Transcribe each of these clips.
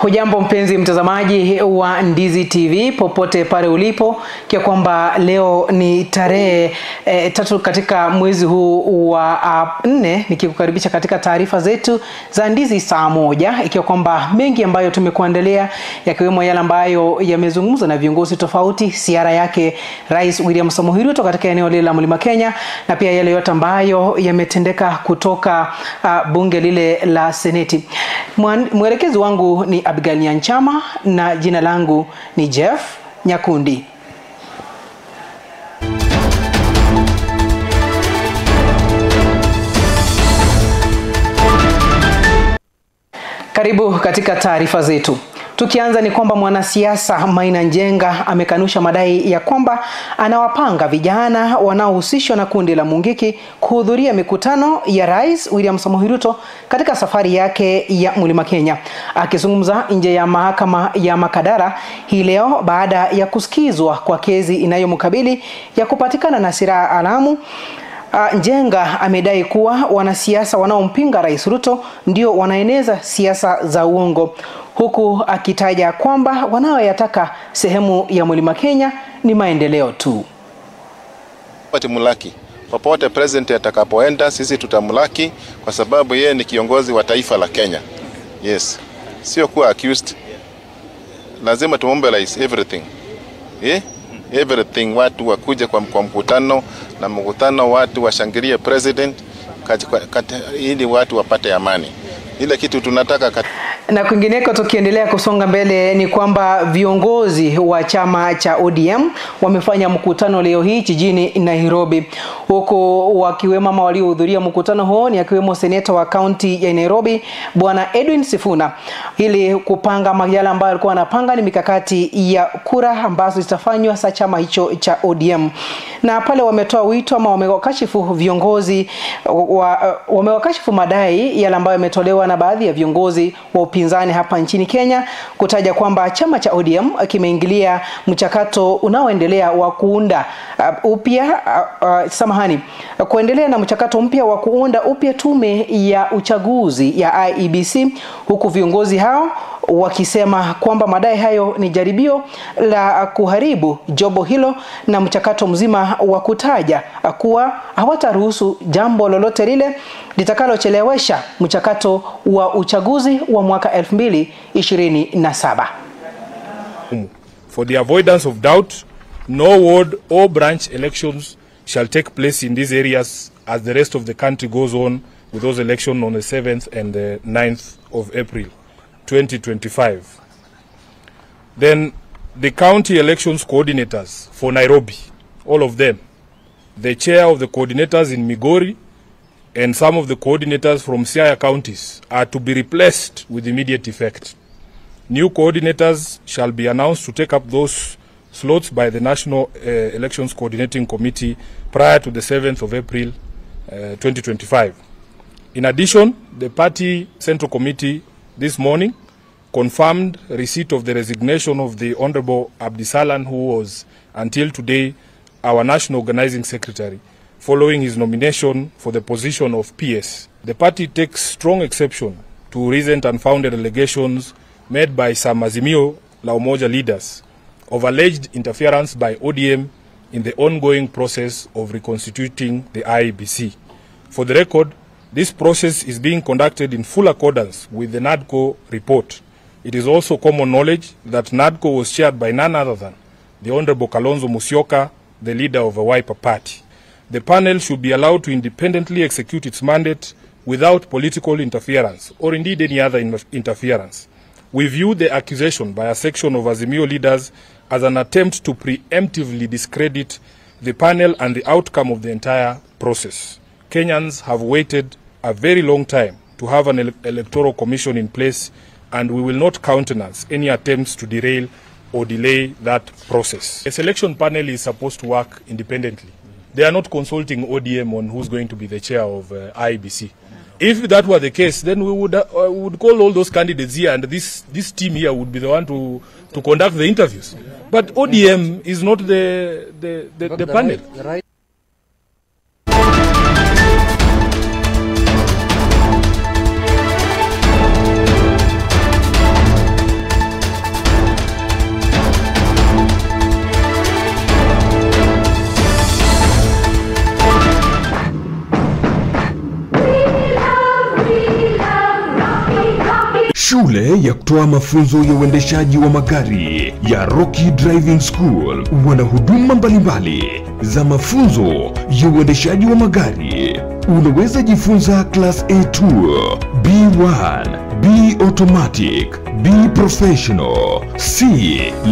Hujambo mpenzi mtazamaji wa Ndizi TV popote pale ulipo, kia kwamba leo ni tarehe 3 katika mwezi huu wa 4, nikikukaribisha katika taarifa zetu za Ndizi saa 1, ikiwa kwamba mengi ambayo tumekuandalia yakiwemo yale ambayo yamezungumzwa na viongozi tofauti, ziara yake Rais William Samoei Ruto katika eneo lile la Mlima Kenya, na pia yale yote ambayo yametendeka kutoka bunge lile la Seneti. Mwelekezi wangu ni Abigail Nyanchama na jina langu ni Jeff Nyakundi. Karibu katika taarifa zetu. Tukianza ni kwamba mwanasiasa Maina Njenga amekanusha madai ya kwamba anawapanga vijana wanaohusishwa na kundi la Mungiki kuhudhuria mikutano ya Rais William Samoei Ruto katika safari yake ya Mlima Kenya. Akizungumza nje ya mahakama ya Makadara hii leo baada ya kusikizwa kwa kesi inayomkabili ya kupatikana na silaha haramu, Njenga amedai kuwa wanasiasa wanaompinga Rais Ruto ndio wanaeneza siasa za uongo, huku akitaja kwamba wanaoyataka sehemu ya Mlima Kenya ni maendeleo tu. Mulaki popote president atakapoenda, sisi tutamulaki kwa sababu yeye ni kiongozi wa taifa la Kenya. Yes, sio kuwa accused. Lazima tuombe rais everything. Everything, watu wakuje kwa mkutano, na mkutano watu washangilie president ili watu wapate amani. Ile kitu tunataka. Na kwingineko tukiendelea kusonga mbele ni kwamba viongozi wa chama cha ODM wamefanya mkutano leo hii jijini Nairobi, huko wakiwemo waliohudhuria mkutano huo ni akiwemo seneta wa kaunti ya Nairobi Bwana Edwin Sifuna, ili kupanga magala ambayo alikuwa anapanga ni mikakati ya kura ambazo zitafanywa sa chama hicho cha ODM. Na pale wametoa wito ama wamewakashifu viongozi wamewakashifu madai yale ambayo yametolewa na baadhi ya viongozi wa upinzani hapa nchini Kenya, kutaja kwamba chama cha ODM kimeingilia mchakato unaoendelea wa kuunda kuendelea na mchakato mpya wa kuunda upya tume ya uchaguzi ya IEBC, huku viongozi hao wakisema kwamba madai hayo ni jaribio la kuharibu jobo hilo na mchakato mzima, wa kutaja kuwa hawataruhusu jambo lolote lile litakalochelewesha mchakato wa uchaguzi wa mwaka 2027. For the avoidance of doubt, no ward or branch elections shall take place in these areas as the rest of the country goes on with those elections on the 7th and the 9th of April 2025. Then the county elections coordinators for Nairobi, all of them, the chair of the coordinators in Migori and some of the coordinators from Siaya counties are to be replaced with immediate effect. New coordinators shall be announced to take up those slots by the National Elections Coordinating Committee prior to the 7th of April 2025. In addition, the party Central Committee this morning confirmed receipt of the resignation of the Honorable Abdisalan, who was until today our National Organizing Secretary, following his nomination for the position of PS. The party takes strong exception to recent unfounded allegations made by some Azimio la Umoja leaders of alleged interference by ODM in the ongoing process of reconstituting the IEBC. For the record, this process is being conducted in full accordance with the NADCO report. It is also common knowledge that NADCO was chaired by none other than the Honorable Kalonzo Musyoka, the leader of a Wiper party. The panel should be allowed to independently execute its mandate without political interference or indeed any other interference. We view the accusation by a section of Azimio leaders as an attempt to preemptively discredit the panel and the outcome of the entire process. Kenyans have waited a very long time to have an electoral commission in place, and we will not countenance any attempts to derail or delay that process. The selection panel is supposed to work independently. They are not consulting ODM on who's going to be the chair of IEBC. If that were the case, then we would call all those candidates here, and this team here would be the one to conduct the interviews. But ODM is not the panel. Shule ya kutoa mafunzo ya uendeshaji wa magari ya Rocky Driving School wana huduma mbalimbali za mafunzo ya uendeshaji wa magari. Unaweza jifunza class A2, B1, B automatic, B professional, C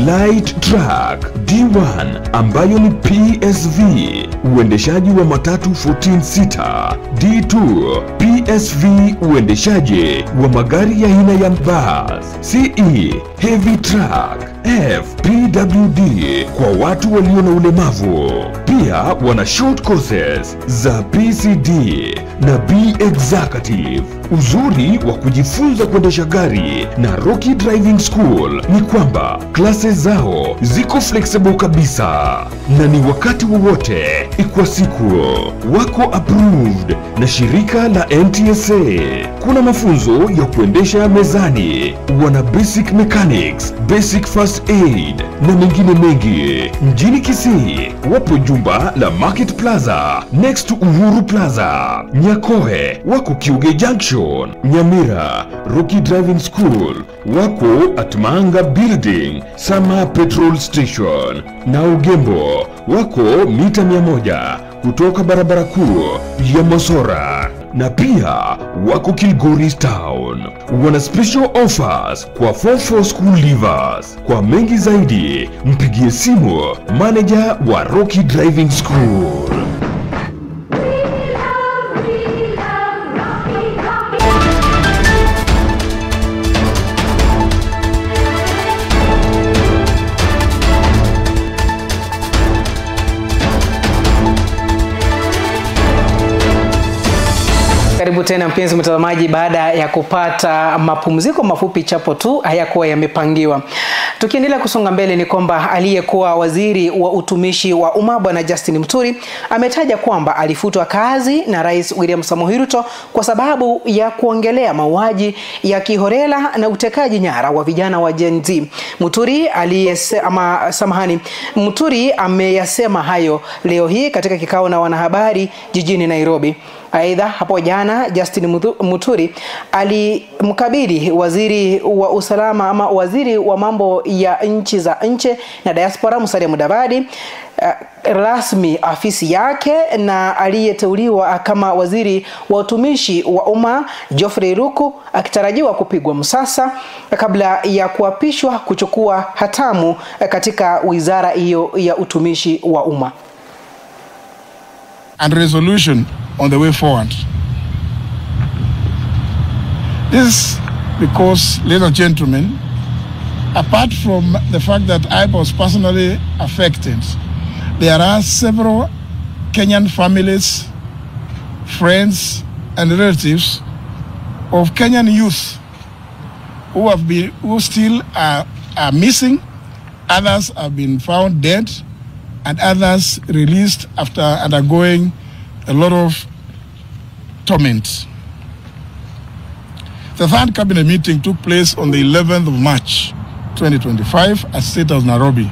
light truck, D1 ambayo ni PSV, uendeshaji wa matatu 14 sita, D2 PSV, uendeshaji wa magari ya aina ya bus, CE heavy truck, F PWD kwa watu walio na ulemavu. Pia wana short courses za PCD na B executive. Uzuri wa kujifunza kuendesha gari na Rocky Driving School ni kwamba classes zao ziko flexible kabisa na ni wakati wowote kwa siku. Wako approved na shirika la NTSA. Kuna mafunzo ya kuendesha mezani, wana basic mechanics, basic first aid na mengine mengi. Mjini Kisii wapo jumba la Market Plaza next to Uhuru Plaza. Nyakoe wako Kiuge Junction. Nyamira Rocky Driving School wako at Manga Building Sama Petrol Station, na Ugembo wako mita 100 kutoka barabara kuu ya Mosora, na pia wako Kilgoris Town. Wana special offers kwa form 4 school leavers. Kwa mengi zaidi mpigie simu manager wa Rocky Driving School. Karibu tena mpenzi mtazamaji, baada ya kupata mapumziko mafupi chapo tu hayakuwa yamepangiwa. Tukiendelea kusonga mbele, ni kwamba aliyekuwa waziri wa utumishi wa umma Bwana Justin Muturi ametaja kwamba alifutwa kazi na Rais William Samoei Ruto kwa sababu ya mauaji ya kiholela na utekaji nyara wa vijana wa Gen Z. Muturi ameyasema hayo leo hii katika kikao na wanahabari jijini Nairobi. Aidha, hapo jana Justin Muturi alimkabidhi waziri wa usalama ama waziri wa mambo ya nchi za nje na diaspora Musalia Mudavadi rasmi afisi yake, na aliyeteuliwa kama waziri wa utumishi wa umma Geoffrey Ruku akitarajiwa kupigwa msasa kabla ya kuapishwa kuchukua hatamu katika wizara hiyo ya utumishi wa umma. And resolution on the way forward. This because, ladies and gentlemen, apart from the fact that I was personally affected, there are several Kenyan families, friends and relatives of Kenyan youth who still are missing. Others have been found dead, and others released after undergoing a lot of torment. The third cabinet meeting took place on the 11th of March 2025 at State House Nairobi.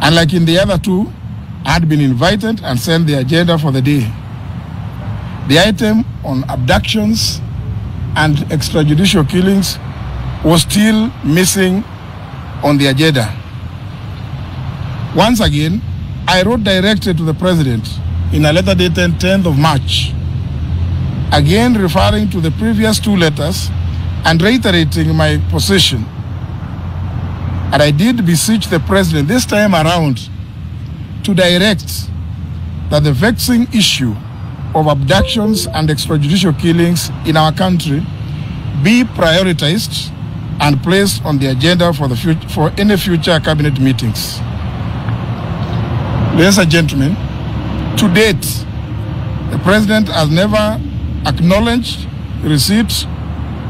Unlike in the other two, I had been invited and sent the agenda for the day. The item on abductions and extrajudicial killings was still missing on the agenda. Once again, I wrote directly to the President in a letter dated 10th of March, again referring to the previous two letters and reiterating my position. And I did beseech the President this time around to direct that the vexing issue of abductions and extrajudicial killings in our country be prioritized and placed on the agenda for any future cabinet meetings. Ladies and gentlemen, to date, the President has never acknowledged receipt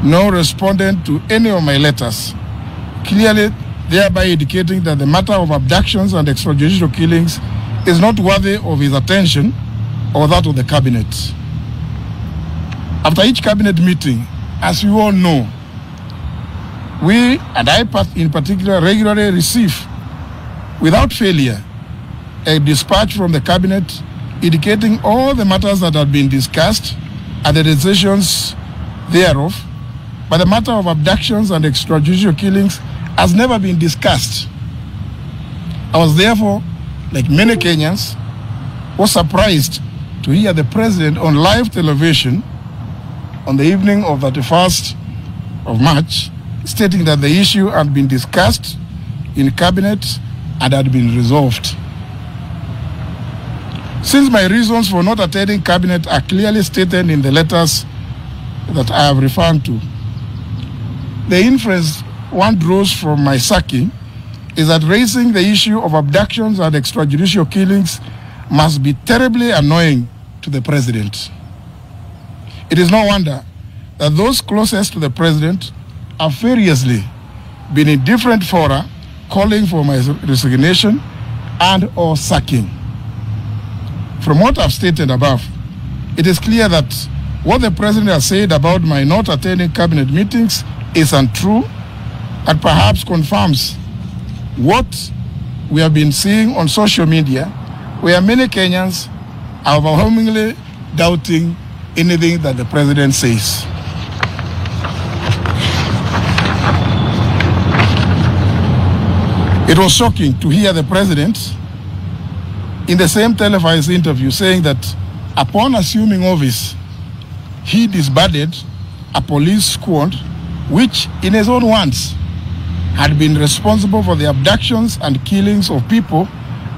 nor responded to any of my letters, clearly thereby indicating that the matter of abductions and extrajudicial killings is not worthy of his attention or that of the cabinet. After each cabinet meeting, as you all know, we, and I in particular, regularly receive, without failure, a dispatch from the cabinet indicating all the matters that have been discussed and the decisions thereof, but the matter of abductions and extrajudicial killings has never been discussed. I was therefore, like many Kenyans, was surprised to hear the president on live television on the evening of the 31st of March, stating that the issue had been discussed in cabinet and had been resolved. Since my reasons for not attending cabinet are clearly stated in the letters that I have referred to, the inference one draws from my sacking is that raising the issue of abductions and extrajudicial killings must be terribly annoying to the president. It is no wonder that those closest to the president have variously been in different fora calling for my resignation and or sacking. From what I've stated above, it is clear that what the president has said about my not attending cabinet meetings is untrue and perhaps confirms what we have been seeing on social media, where many Kenyans are overwhelmingly doubting anything that the president says. It was shocking to hear the president in the same televised interview saying that upon assuming office, he disbanded a police squad which, in his own words, had been responsible for the abductions and killings of people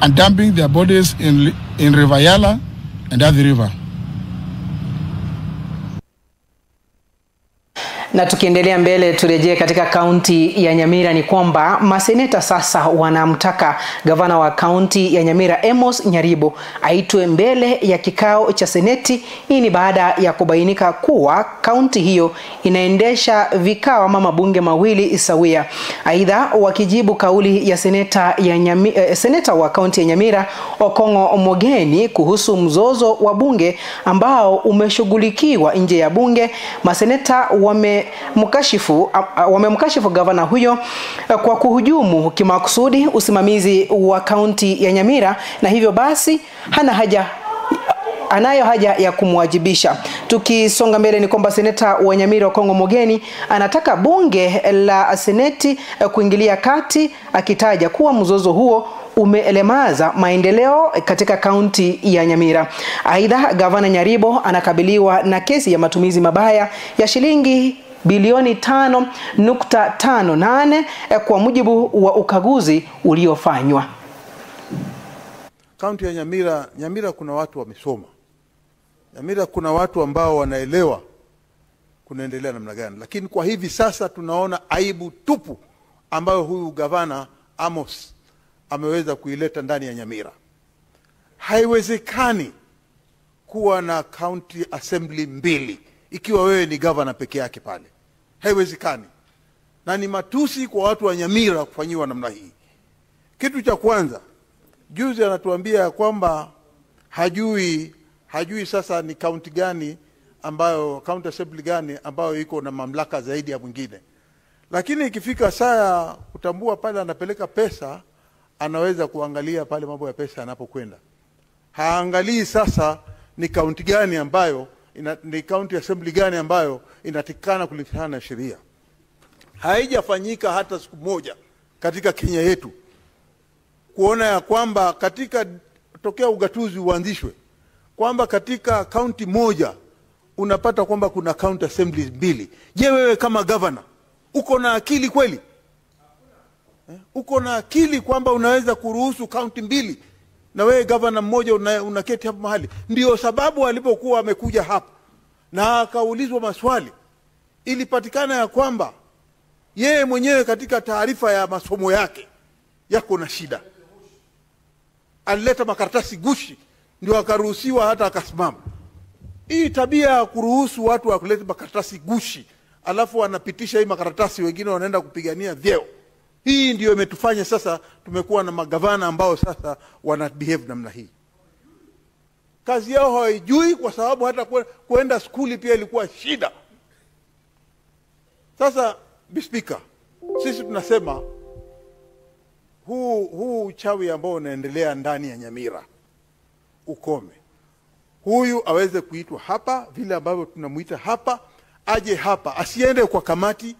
and dumping their bodies in River Yala and Athi River. Na tukiendelea mbele, turejee katika kaunti ya Nyamira. Ni kwamba maseneta sasa wanamtaka gavana wa kaunti ya Nyamira Amos Nyaribo aitwe mbele ya kikao cha seneti. Hii ni baada ya kubainika kuwa kaunti hiyo inaendesha vikao ama mabunge mawili sawia. Aidha, wakijibu kauli ya seneta wa kaunti ya Nyamira Okongo Omogeni kuhusu mzozo wa bunge ambao umeshughulikiwa nje ya bunge, maseneta wamemkashifu gavana huyo kwa kuhujumu kimakusudi usimamizi wa kaunti ya Nyamira, na hivyo basi anayo haja ya kumwajibisha. Tukisonga mbele, ni kwamba seneta wa Nyamira Okongo Omogeni anataka bunge la seneti kuingilia kati, akitaja kuwa mzozo huo umeelemaza maendeleo katika kaunti ya Nyamira. Aidha, gavana Nyaribo anakabiliwa na kesi ya matumizi mabaya ya shilingi bilioni 5.58 kwa mujibu wa ukaguzi uliofanywa. Kaunti ya Nyamira kuna watu wamesoma. Nyamira kuna watu ambao wanaelewa kunaendelea namna gani. Lakini kwa hivi sasa tunaona aibu tupu ambayo huyu gavana Amos ameweza kuileta ndani ya Nyamira. Haiwezekani kuwa na county assembly mbili ikiwa wewe ni governor peke yake pale. Haiwezekani. Na ni matusi kwa watu wa Nyamira kufanyiwa namna hii. Kitu cha kwanza, juzi anatuambia kwamba hajui sasa ni county gani ambayo, county assembly gani ambayo iko na mamlaka zaidi ya mwingine. Lakini ikifika saa kutambua pale anapeleka pesa, anaweza kuangalia pale mambo ya pesa yanapokwenda. Haangalii sasa ni county gani ambayo ni county assembly gani ambayo inatikana kulingana na sheria. Haijafanyika hata siku moja katika Kenya yetu kuona ya kwamba katika tokea ugatuzi uanzishwe kwamba katika county moja unapata kwamba kuna county assemblies mbili. Je, wewe kama governor uko na akili kweli? Uko na akili kwamba unaweza kuruhusu county mbili na wewe governor mmoja unaketi hapo mahali? Ndio sababu alipokuwa amekuja hapa na akaulizwa maswali, ilipatikana ya kwamba yeye mwenyewe katika taarifa ya masomo yake yako na shida. Alileta makaratasi gushi ndio akaruhusiwa hata akasimama. Hii tabia ya kuruhusu watu wa kuleta makaratasi gushi alafu wanapitisha hii makaratasi, wengine wanaenda kupigania vyeo, hii ndio imetufanya sasa tumekuwa na magavana ambao sasa wana behave namna hii. Kazi yao hawajui kwa sababu hata kuenda skuli pia ilikuwa shida. Sasa Speaker, sisi tunasema huu uchawi ambao unaendelea ndani ya Nyamira ukome. Huyu aweze kuitwa hapa vile ambavyo tunamuita hapa, aje hapa, asiende kwa kamati,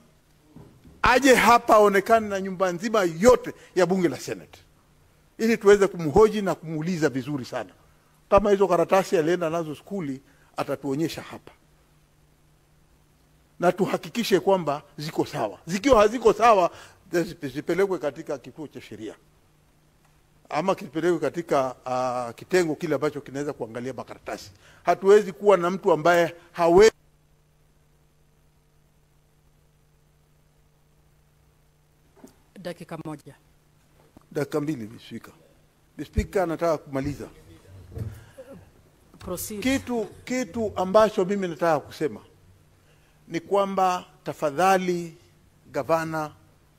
aje hapa aonekane na nyumba nzima yote ya bunge la Senate, ili tuweze kumhoji na kumuuliza vizuri sana. Kama hizo karatasi alienda nazo skuli, atatuonyesha hapa, na tuhakikishe kwamba ziko sawa. Zikiwa haziko sawa, zipelekwe katika kituo cha sheria, ama kipelekwe katika kitengo kile ambacho kinaweza kuangalia makaratasi. Hatuwezi kuwa na mtu ambaye hawezi. Dakika moja. Dakika mbili, Spika, nataka kumaliza. Proceed. Kitu ambacho mimi nataka kusema ni kwamba tafadhali gavana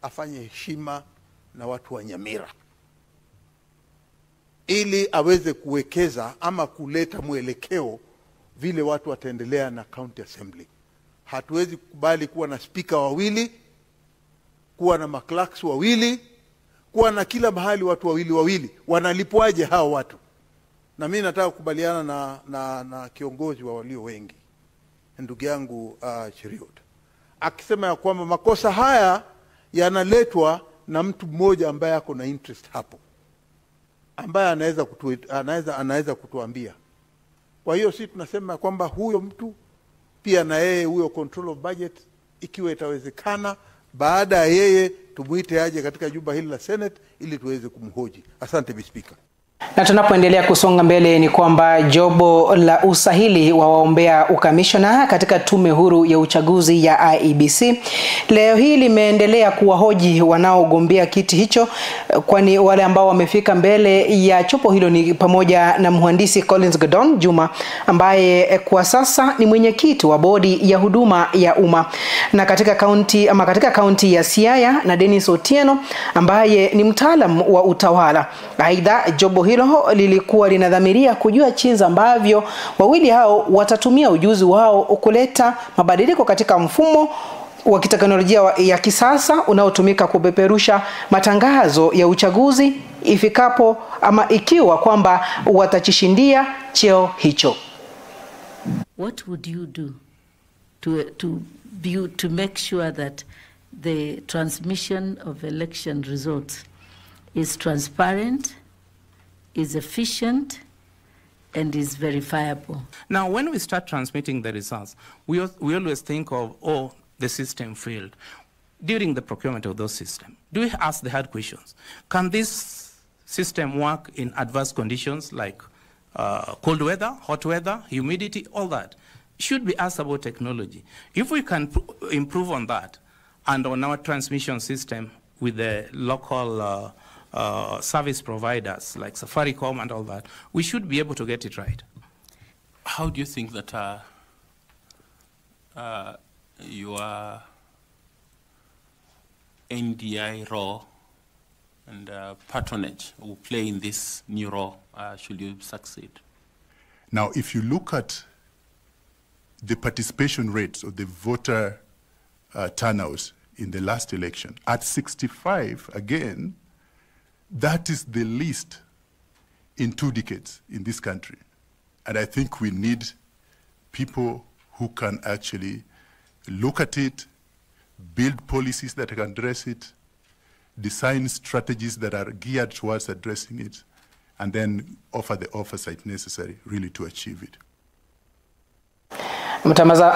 afanye heshima na watu wa Nyamira, ili aweze kuwekeza ama kuleta mwelekeo vile watu wataendelea na county assembly. Hatuwezi kukubali kuwa na speaker wawili, kuwa na maclerks wawili, kuwa na kila mahali watu wawili. Wanalipwaje hao watu? Na mimi nataka kukubaliana na kiongozi wa walio wengi, ndugu yangu Cheriot, akisema ya kwamba makosa haya yanaletwa na mtu mmoja ambaye ako na interest hapo, ambaye anaweza kutuambia. Kwa hiyo sisi tunasema kwamba huyo mtu pia na yeye huyo control of budget, ikiwa itawezekana, baada ya yeye tumuite aje katika jumba hili la Senate ili tuweze kumhoji. Asante Speaker. Na tunapoendelea kusonga mbele ni kwamba jobo la usahili wa waombea ukamishona katika tume huru ya uchaguzi ya IEBC leo hii limeendelea kuwahoji wanaogombea kiti hicho, kwani wale ambao wamefika mbele ya chopo hilo ni pamoja na mhandisi Collins Godon Juma ambaye kwa sasa ni mwenyekiti wa bodi ya huduma ya umma, na katika kaunti ya Siaya na Dennis Otieno ambaye ni mtaalam wa utawala. Aidha, jobo hilo lilikuwa linadhamiria kujua jinsi ambavyo wawili hao watatumia ujuzi wao kuleta mabadiliko katika mfumo wa kiteknolojia ya kisasa unaotumika kupeperusha matangazo ya uchaguzi ifikapo ama ikiwa kwamba watachishindia cheo hicho. What would you do to make sure that the transmission of election results is transparent, is efficient, and is verifiable? Now, when we start transmitting the results, we always think of, oh, the system failed. During the procurement of those systems, do we ask the hard questions? Can this system work in adverse conditions like cold weather, hot weather, humidity, all that? Should be asked about technology. If we can improve on that and on our transmission system with the local service providers like Safaricom and all that, we should be able to get it right. How do you think that your NDI role and patronage will play in this new role should you succeed? Now, if you look at the participation rates of the voter turnout in the last election, at 65, again, that is the least in 2 decades in this country. And I think we need people who can actually look at it, build policies that can address it, design strategies that are geared towards addressing it, and then offer the oversight necessary really to achieve it.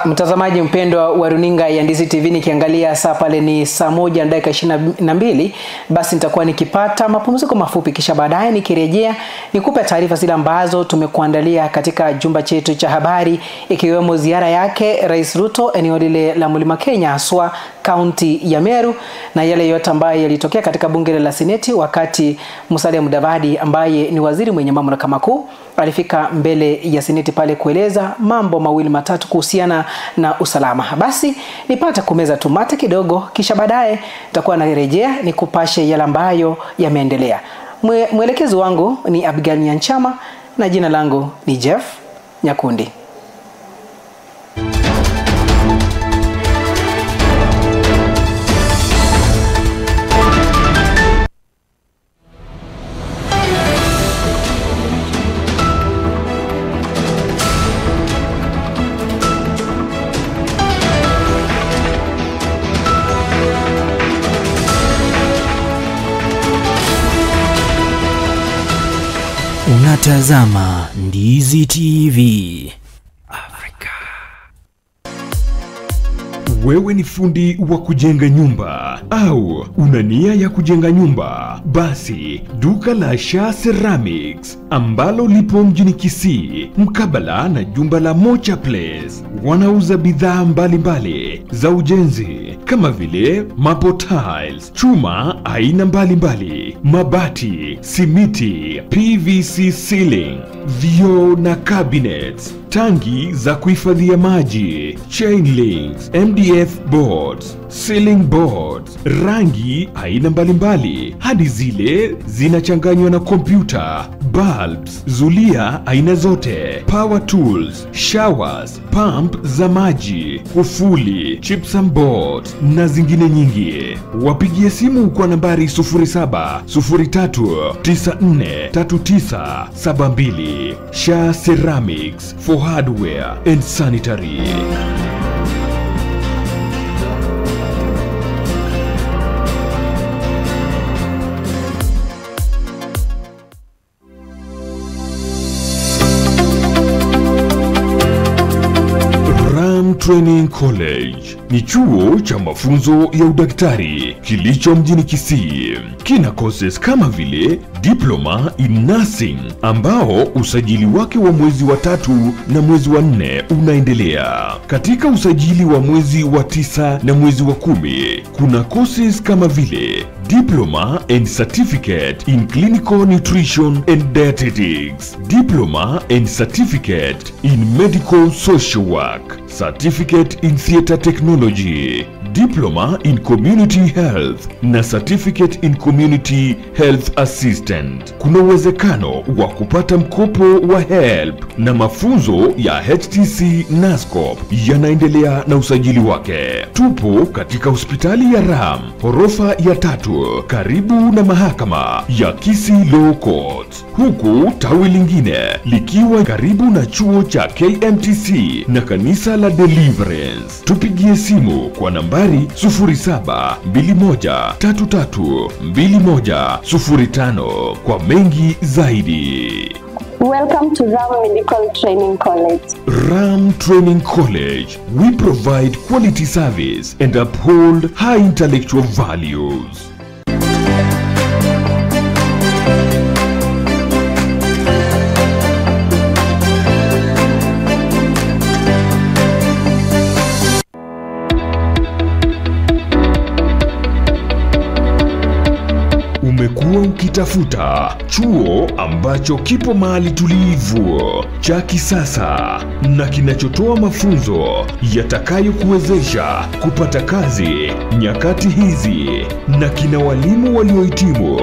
Mtazamaji mpendwa wa runinga ya Ndizi TV, nikiangalia saa pale ni saa 1:22, basi nitakuwa nikipata mapumziko mafupi, kisha baadaye nikirejea nikupe taarifa zile ambazo tumekuandalia katika jumba chetu cha habari, ikiwemo ziara yake Rais Ruto eneo lile la Mlima Kenya, haswa kaunti ya Meru, na yale yote ambayo yalitokea katika bunge la Seneti wakati Musalia Mudavadi ambaye ni waziri mwenye mamlaka makuu alifika mbele ya Seneti pale kueleza mambo mawili matatu kuhusiana na usalama. Basi nipata kumeza tumate kidogo, kisha baadaye nitakuwa narejea nikupashe yale ambayo yameendelea. Mwelekezi wangu ni Abigail Nyanchama na jina langu ni Jeff Nyakundi. Unatazama Ndizi TV. Wewe ni fundi wa kujenga nyumba au una nia ya kujenga nyumba? Basi duka la Shah Ceramics ambalo lipo mjini Kisii mkabala na jumba la Mocha Place wanauza bidhaa mbalimbali za ujenzi kama vile mapo tiles, chuma aina mbalimbali, mabati, simiti, PVC ceiling, vioo na cabinets, tangi za kuhifadhia maji, chain links, MDF boards, ceiling boards, rangi aina mbalimbali hadi zile zinachanganywa na kompyuta, bulbs, zulia aina zote, power tools, showers, pump za maji, kufuli, gypsum boards na zingine nyingi. Wapigie simu kwa nambari 0703943972. Shah Ceramics for hardware and sanitary. Training College ni chuo cha mafunzo ya udaktari kilicho mjini Kisii. Kina courses kama vile Diploma in Nursing ambao usajili wake wa mwezi wa 3 na mwezi wa 4 unaendelea. Katika usajili wa mwezi wa 9 na mwezi wa 10 kuna courses kama vile Diploma and Certificate in Clinical Nutrition and Dietetics, Diploma and Certificate in Medical Social Work, Certificate in Theatre Technology, Diploma in Community Health na Certificate in Community Health Assistant. Kuna uwezekano wa kupata mkopo wa HELB na mafunzo ya HTC NASCOP yanaendelea na usajili wake. Tupo katika hospitali ya Ram, ghorofa ya 3, karibu na mahakama ya Kisii Law Court, huku tawi lingine likiwa karibu na chuo cha KMTC na kanisa la Deliverance. Tupigie simu kwa nambari 0721332105 kwa mengi zaidi. Welcome to Ram Medical Training College. Ram Training College. We provide quality service and uphold high intellectual values. Umekuwa ukitafuta chuo ambacho kipo mahali tulivu, cha kisasa na kinachotoa mafunzo yatakayokuwezesha kupata kazi nyakati hizi, na kina walimu waliohitimu.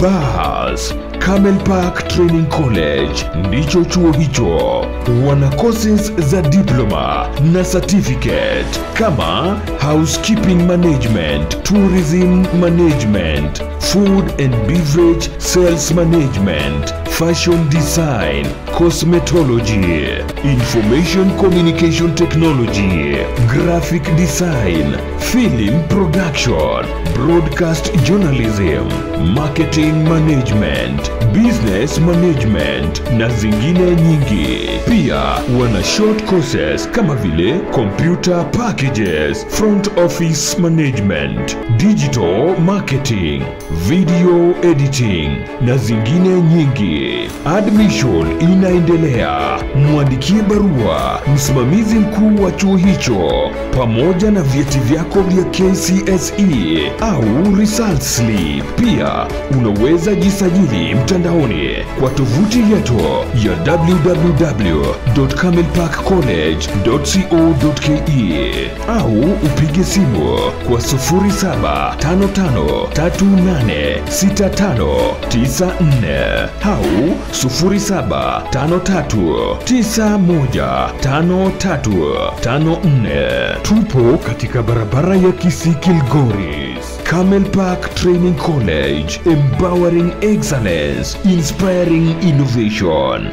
Bas Camel Park Training College ndicho chuo hicho. Wana courses za diploma na certificate kama housekeeping management, tourism management, food and beverage sales management, fashion design, cosmetology, information communication technology, graphic design, film production, broadcast journalism, marketing management, business management na zingine nyingi. Pia wana short courses kama vile computer packages, front office management, digital marketing, video editing na zingine nyingi. Admission inaendelea. Mwandikie barua msimamizi mkuu wa chuo hicho pamoja na vyeti vyako vya KCSE au result slip. Pia unaweza jisajili mtandaoni kwa tovuti yetu ya www.camelparkcollege.co.ke au upige simu kwa 0755386594 au 0753915354. Tupo katika barabara ya Kisii Kilgoris. Camel Park Training College, empowering excellence, inspiring innovation.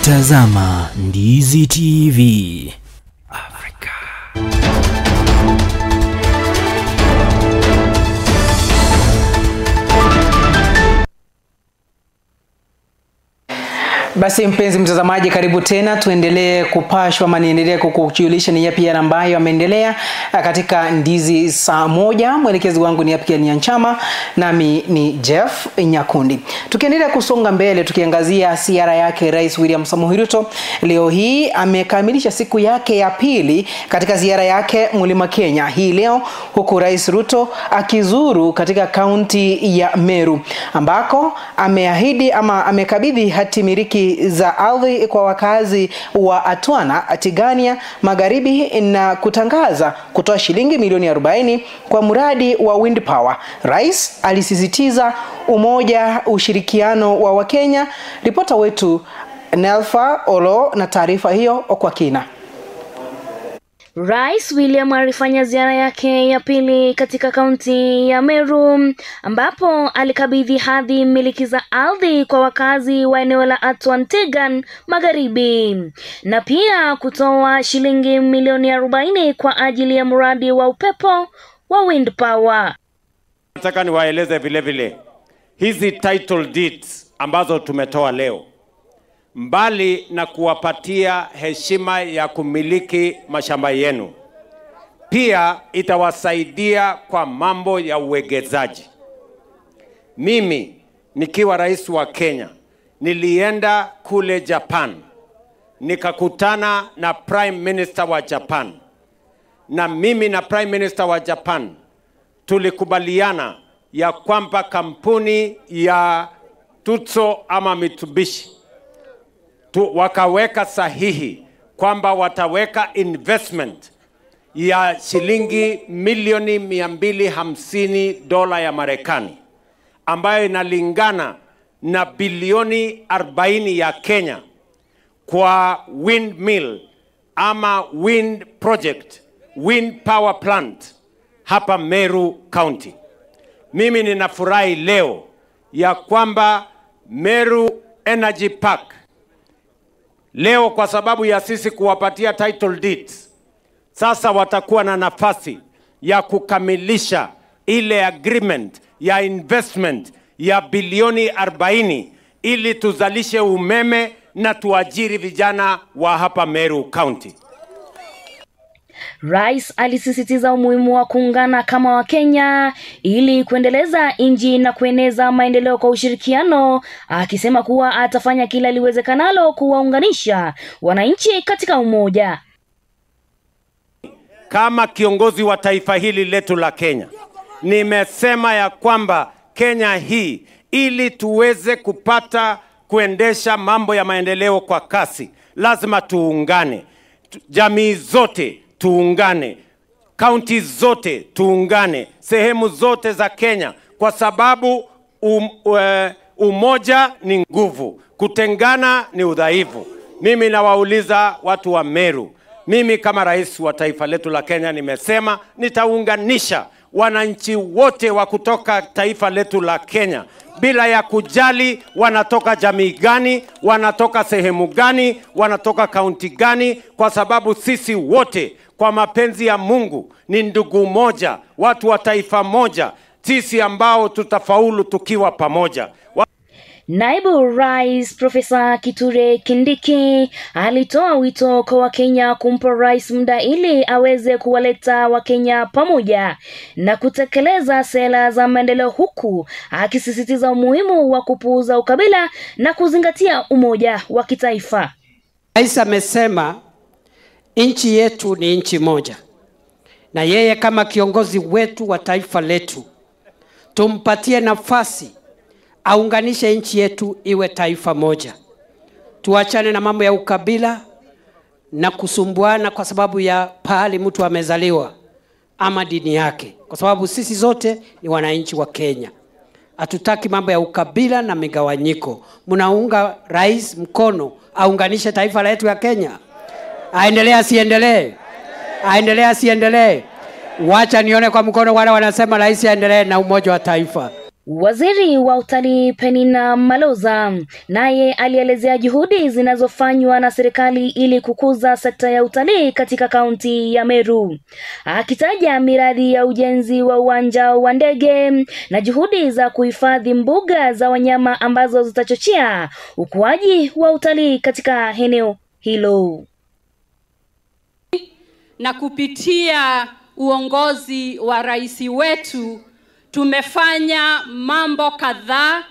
Unatazama Ndizi TV. Basi mpenzi mtazamaji, karibu tena, tuendelee kupashwa ama niendelee kukujulisha ni yapi ambayo yameendelea katika Ndizi saa moja. Mwelekezi wangu ni yapi Nyanchama, nami ni Jeff Nyakundi. Tukiendelea kusonga mbele, tukiangazia ziara yake Rais William Samoei Ruto. Leo hii amekamilisha siku yake ya pili katika ziara yake Mlima Kenya hii leo, huku Rais Ruto akizuru katika kaunti ya Meru ambako ameahidi ama amekabidhi hati miliki za ardhi kwa wakazi wa Atwana, Atigania Magharibi na kutangaza kutoa shilingi milioni 40 kwa mradi wa wind power. Rais alisisitiza umoja, ushirikiano wa Wakenya. Ripota wetu Nelfa Olo na taarifa hiyo kwa kina. Rais William alifanya ziara yake ya pili katika kaunti ya Meru ambapo alikabidhi hadhi miliki za ardhi kwa wakazi wa eneo la Atwantegan Magharibi na pia kutoa shilingi milioni 40 kwa ajili ya mradi wa upepo wa wind power. Nataka niwaeleze vile vile hizi title deeds ambazo tumetoa leo, mbali na kuwapatia heshima ya kumiliki mashamba yenu, pia itawasaidia kwa mambo ya uwekezaji. Mimi nikiwa rais wa Kenya nilienda kule Japan, nikakutana na Prime Minister wa Japan, na mimi na Prime Minister wa Japan tulikubaliana ya kwamba kampuni ya Tutso ama Mitsubishi wakaweka sahihi kwamba wataweka investment ya shilingi milioni 250 dola ya Marekani, ambayo inalingana na bilioni 40 ya Kenya kwa windmill ama wind project, wind power plant hapa Meru County. Mimi ninafurahi leo ya kwamba Meru Energy Park leo, kwa sababu ya sisi kuwapatia title deeds, sasa watakuwa na nafasi ya kukamilisha ile agreement ya investment ya bilioni 40 ili tuzalishe umeme na tuajiri vijana wa hapa Meru County. Rais alisisitiza umuhimu wa kuungana kama Wakenya ili kuendeleza nchi na kueneza maendeleo kwa ushirikiano, akisema kuwa atafanya kila liwezekanalo kuwaunganisha wananchi katika umoja. Kama kiongozi wa taifa hili letu la Kenya, nimesema ya kwamba Kenya hii, ili tuweze kupata kuendesha mambo ya maendeleo kwa kasi, lazima tuungane. Jamii zote tuungane, kaunti zote tuungane, sehemu zote za Kenya, kwa sababu umoja ni nguvu, kutengana ni udhaifu. Mimi nawauliza watu wa Meru, mimi kama rais wa taifa letu la Kenya nimesema nitaunganisha wananchi wote wa kutoka taifa letu la Kenya bila ya kujali wanatoka jamii gani, wanatoka sehemu gani, wanatoka kaunti gani, kwa sababu sisi wote kwa mapenzi ya Mungu ni ndugu moja, watu wa taifa moja, sisi ambao tutafaulu tukiwa pamoja. Naibu Rais Profesa Kithure Kindiki alitoa wito kwa Wakenya kumpa rais muda ili aweze kuwaleta Wakenya pamoja na kutekeleza sera za maendeleo, huku akisisitiza umuhimu wa kupuuza ukabila na kuzingatia umoja wa kitaifa. Rais amesema nchi yetu ni nchi moja, na yeye kama kiongozi wetu wa taifa letu tumpatie nafasi aunganishe nchi yetu iwe taifa moja. Tuachane na mambo ya ukabila na kusumbuana kwa sababu ya pahali mtu amezaliwa ama dini yake, kwa sababu sisi zote ni wananchi wa Kenya. Hatutaki mambo ya ukabila na migawanyiko. Mnaunga rais mkono aunganishe taifa letu ya Kenya? Aendelee asiendelee? Aendelee asiendelee? Wacha nione kwa mkono wale wanasema rais aendelee na umoja wa taifa. Waziri wa utalii Penina Maloza naye alielezea juhudi zinazofanywa na serikali ili kukuza sekta ya utalii katika kaunti ya Meru, akitaja miradi ya ujenzi wa uwanja wa ndege na juhudi za kuhifadhi mbuga za wanyama ambazo zitachochea ukuaji wa utalii katika eneo hilo. Na kupitia uongozi wa rais wetu tumefanya mambo kadhaa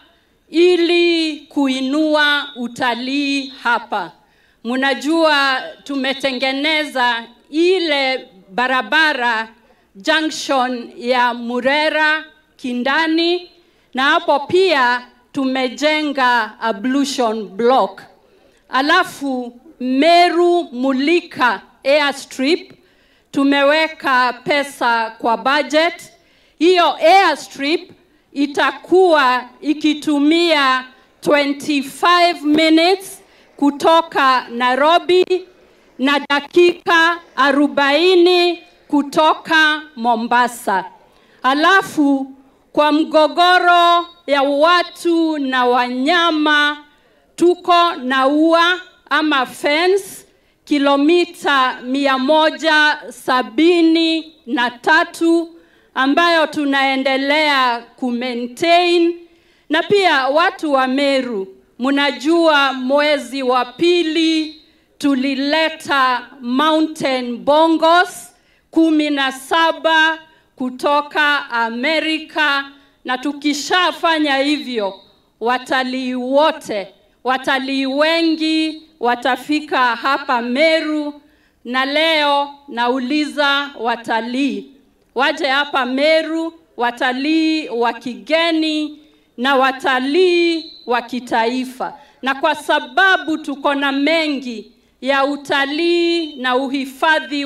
ili kuinua utalii hapa. Mnajua tumetengeneza ile barabara junction ya Murera Kindani, na hapo pia tumejenga ablution block. Alafu Meru Mulika airstrip tumeweka pesa kwa budget. Hiyo airstrip itakuwa ikitumia 25 minutes kutoka Nairobi na dakika 40 kutoka Mombasa. Alafu kwa mgogoro ya watu na wanyama tuko na ua ama fence kilomita 173 ambayo tunaendelea kumaintain. Na pia watu wa Meru, mnajua mwezi wa pili tulileta mountain bongos 17 kutoka Amerika, na tukishafanya hivyo watalii wengi watafika hapa Meru. Na leo nauliza watalii waje hapa Meru, watalii wa kigeni na watalii wa kitaifa. Na kwa sababu tuko na mengi ya utalii na uhifadhi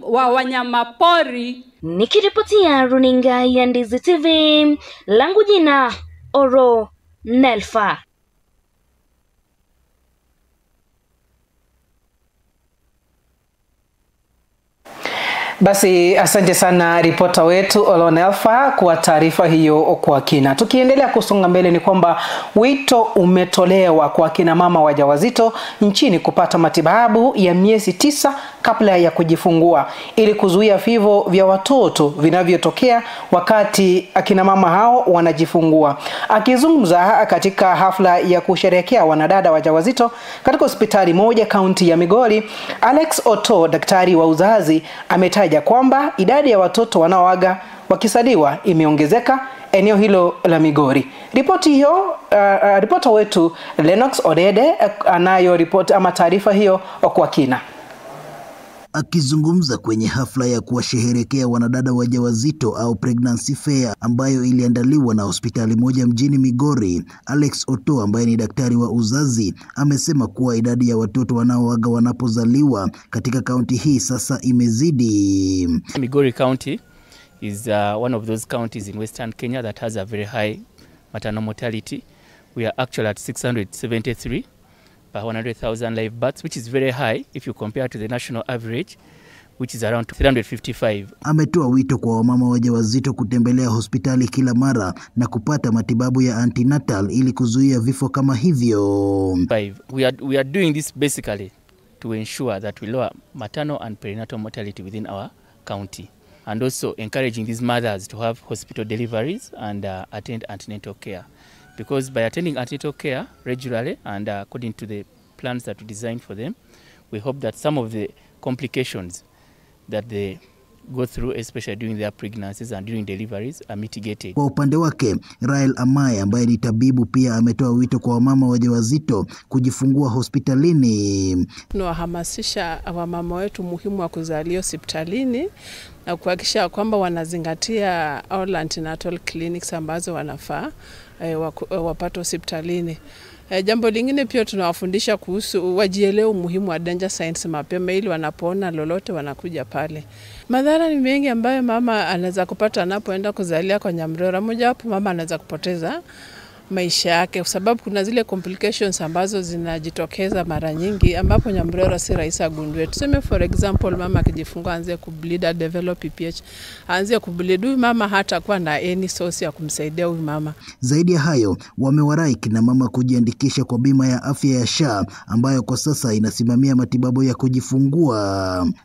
wa wanyamapori. Nikiripotia runinga ya Ndizi TV, langu jina Oro Nelfa. Basi asante sana ripota wetu Olonelfa kwa taarifa hiyo kwa kina. Tukiendelea kusonga mbele ni kwamba wito umetolewa kwa kina mama wajawazito nchini kupata matibabu ya miezi 9 kabla ya kujifungua ili kuzuia vifo vya watoto vinavyotokea wakati akina mama hao wanajifungua. Akizungumza katika hafla ya kusherehekea wanadada wajawazito katika hospitali moja kaunti ya Migori, Alex Oto, daktari wa uzazi, ametaja kwamba idadi ya watoto wanaoaga wakizaliwa imeongezeka eneo hilo la Migori. Ripoti hiyo, ripota wetu Lennox Odede anayo ripoti ama taarifa hiyo kwa kina. Akizungumza kwenye hafla ya kuwasherehekea wanadada wajawazito au pregnancy fair ambayo iliandaliwa na hospitali moja mjini Migori, Alex Oto ambaye ni daktari wa uzazi amesema kuwa idadi ya watoto wanaoaga wanapozaliwa katika kaunti hii sasa imezidi. Migori County is one of those counties in Western Kenya that has a very high maternal mortality. We are actually at 673 per 100,000 live births, which is very high if you compare to the national average, which is around 355. Ametoa wito kwa wamama wajawazito kutembelea hospitali kila mara na kupata matibabu ya antenatal ili kuzuia vifo kama hivyo. We are doing this basically to ensure that we lower maternal and perinatal mortality within our county, and also encouraging these mothers to have hospital deliveries and attend antenatal care. Because by attending antenatal care regularly and according to the plans that we designed for them, we hope that some of the complications that they go through, especially during their pregnancies and during deliveries, are mitigated. Kwa upande wake, Rael Amaya ambaye ni tabibu pia ametoa wito kwa wamama wajawazito kujifungua hospitalini. Tunawahamasisha wamama wetu muhimu wa kuzalia hospitalini na kuhakikisha kwamba wanazingatia all antenatal clinics ambazo wanafaa wapate hospitalini. Jambo lingine pia tunawafundisha kuhusu wajielewe umuhimu wa danger signs mapema ili wanapoona lolote wanakuja pale. Madhara ni mengi ambayo mama anaweza kupata anapoenda kuzalia kwa Nyamrera. Moja wapo, mama anaweza kupoteza maisha yake, kwa sababu kuna zile complications ambazo zinajitokeza mara nyingi ambapo Nyamrera si rahisi agundue. Tuseme for example, mama akijifungua aanze kubleed, develop PPH, aanze kubleed, huyu mama hata kuwa na any source ya kumsaidia huyu mama. Zaidi ya hayo, wamewarai kina mama kujiandikisha kwa bima ya afya ya SHA ambayo kwa sasa inasimamia matibabu ya kujifungua.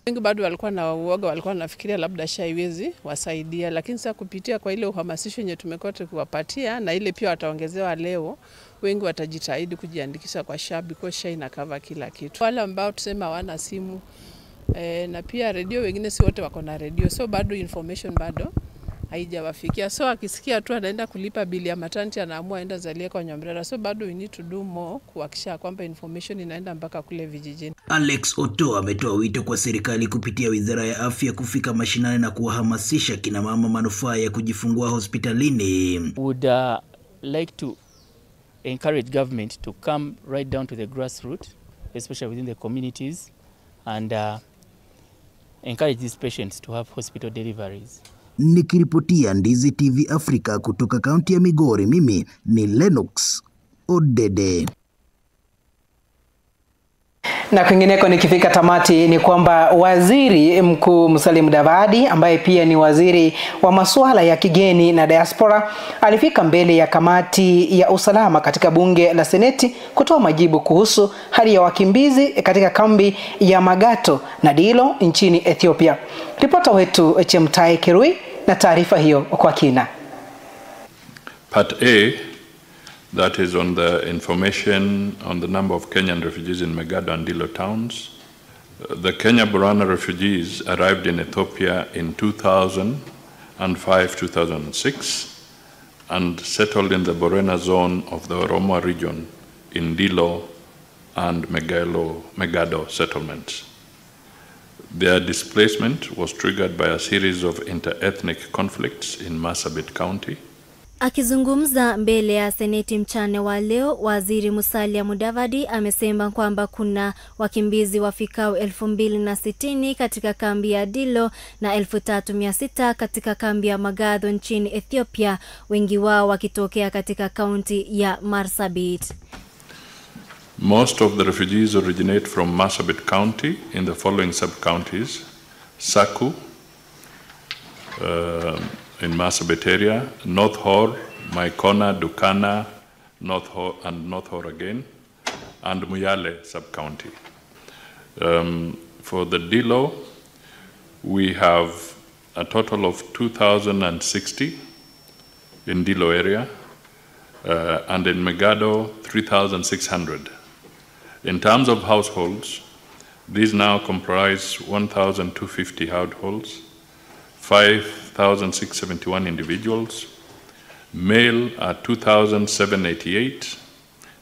Wengi bado walikuwa na uoga, walikuwa nafikiria labda SHA iwezi wasaidia, lakini sasa kupitia kwa ile uhamasisho yenye tumekuwa tukiwapatia na ile pia wataongezewa leo, wengi watajitahidi kujiandikisha kwa SHA because SHA ina cover kila kitu. Wale ambao tusema hawana simu na pia radio, wengine si wote wako na radio, so bado information bado haijawafikia. So akisikia tu anaenda kulipa bili ya maternity anaamua aenda zalia kwa Nyamrera. So bado we need to do more kuhakikisha kwamba information inaenda mpaka kule vijijini. Alex Oto ametoa wito kwa serikali kupitia Wizara ya Afya kufika mashinani na kuwahamasisha kina mama manufaa ya kujifungua hospitalini. Would like to encourage government to come right down to the grassroots, especially within the communities, and encourage these patients to have hospital deliveries. Nikiripotia Ndizi TV Africa kutoka kaunti ya Migori, mimi ni Lennox Odede. Na kwingineko nikifika tamati ni kwamba Waziri Mkuu Musalia Mudavadi ambaye pia ni waziri wa masuala ya kigeni na diaspora alifika mbele ya kamati ya usalama katika bunge la Seneti kutoa majibu kuhusu hali ya wakimbizi katika kambi ya Magato na Dilo nchini Ethiopia. Ripota wetu Chemtai Kirui na taarifa hiyo kwa kina. Part A, that is on the information on the number of Kenyan refugees in Megado and Dilo towns. The Kenya-Borana refugees arrived in Ethiopia in 2005-2006 and settled in the Borena zone of the Oromo region in Dilo and Megado settlements. Their displacement was triggered by a series of inter-ethnic conflicts in Marsabit County. Akizungumza mbele ya Seneti mchana wa leo, Waziri Musalia Mudavadi amesema kwamba kuna wakimbizi wafikao 2,060 katika kambi ya Dilo na 3,600 katika kambi ya Magado nchini Ethiopia, wengi wao wakitokea katika kaunti ya Marsabit. Most of the refugees originate from Marsabit County in the following sub-counties: Saku, in Marsabit area, North Hor, Maikona, Dukana, North Hor again, and Muyale sub-county. For the Dilo, we have a total of 2,060 in Dilo area, and in Megado, 3,600. In terms of households, these now comprise 1,250 households, 5,671 individuals. Male are 2,788,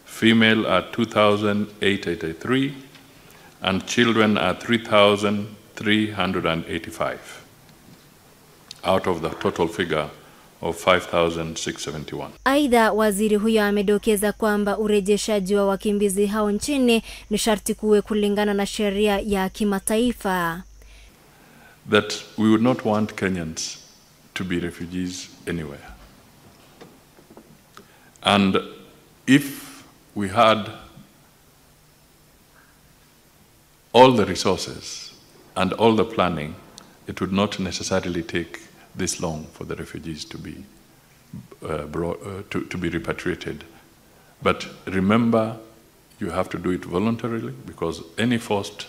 female are 2,883, and children are 3,385 out of the total figure of 5,671. Aidha, waziri huyo amedokeza kwamba urejeshaji wa wakimbizi hao nchini ni sharti kuwe kulingana na sheria ya kimataifa. That we would not want Kenyans to be refugees anywhere. And if we had all the resources and all the planning, it would not necessarily take this long for the refugees to be to be repatriated. But remember, you have to do it voluntarily, because any forced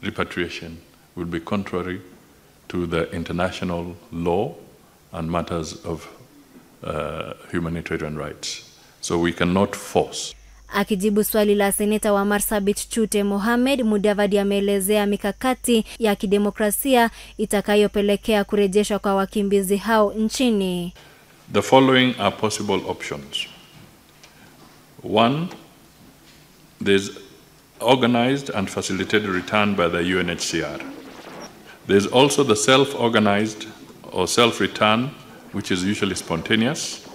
repatriation will be contrary to the international law and matters of humanitarian rights. So we cannot force. Akijibu swali la seneta wa Marsabit Chute Mohamed, Mudavadi ameelezea mikakati ya kidemokrasia itakayopelekea kurejeshwa kwa wakimbizi hao nchini. The following are possible options. One, there's organized and facilitated return by the UNHCR. There's also the self-organized or self-return, which is usually spontaneous,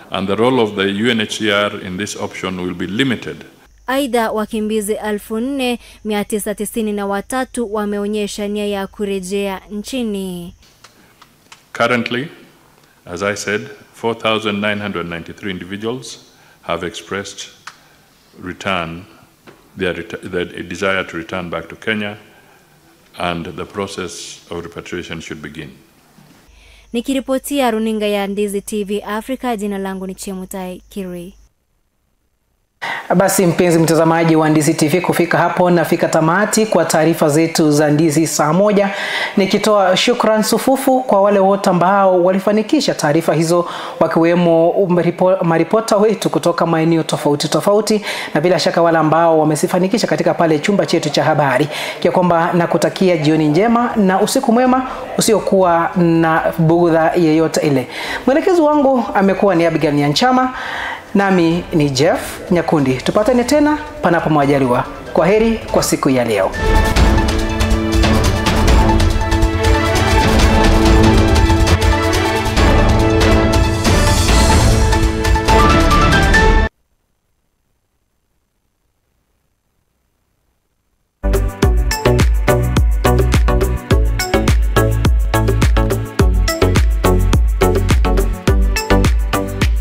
and the role of the UNHCR in this option will be limited. Aidha, wakimbizi 4,993 wameonyesha nia ya kurejea nchini. Currently, as I said, 4,993 individuals have expressed their desire to return back to Kenya, and the process of repatriation should begin. Nikiripotia runinga ya Ndizi TV Africa, jina langu ni Chemutai Kirui. Basi mpenzi mtazamaji wa Ndizi TV, kufika hapo nafika tamati kwa taarifa zetu za Ndizi saa moja, nikitoa shukran sufufu kwa wale wote ambao walifanikisha taarifa hizo, wakiwemo maripota wetu kutoka maeneo tofauti tofauti, na bila shaka wale ambao wamesifanikisha katika pale chumba chetu cha habari. Kwa kwamba nakutakia jioni njema na usiku mwema usiokuwa na bugudha yeyote ile. Mwelekezi wangu amekuwa ni Abigail Nyanchama, nami ni Jeff Nyakundi. Tupatane tena panapo majaliwa. Kwaheri kwa siku ya leo.